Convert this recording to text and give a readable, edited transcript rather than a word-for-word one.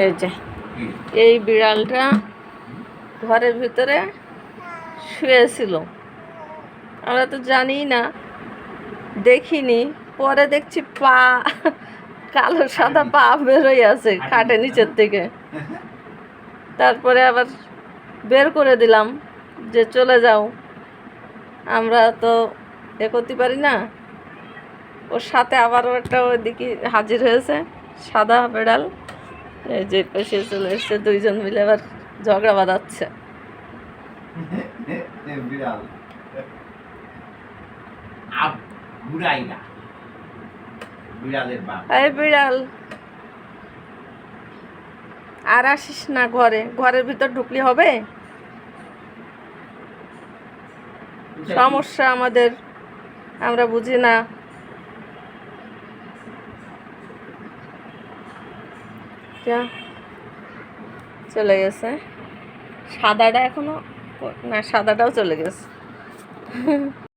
এই যে এই বিড়ালটা ঘরের ভিতরে শুয়েছিল, আমরা তো জানি না, দেখিনি। পরে দেখছি পা, কালো সাদা পা বেরোই আছে খাটে নিচের থেকে। তারপরে আবার বের করে দিলাম যে চলে যাও, আমরা তো এ করতে পারি না। ওর সাথে আবারও একটা ওইদিকে হাজির হয়েছে সাদা বেড়াল। এই যে পাশে চলে এসছে, দুইজন মিলে আবার ঝগড়া বাঁধাচ্ছে। বিড়াল বিড়ালের বাপ। এই বিড়াল আর আসিস না ঘরে, ঘরের ভিতর ঢুকলি হবে সমস্যা আমাদের, আমরা বুঝি না। চলে গেছে সাদাটা, এখনো না সাদাটাও চলে গেছে।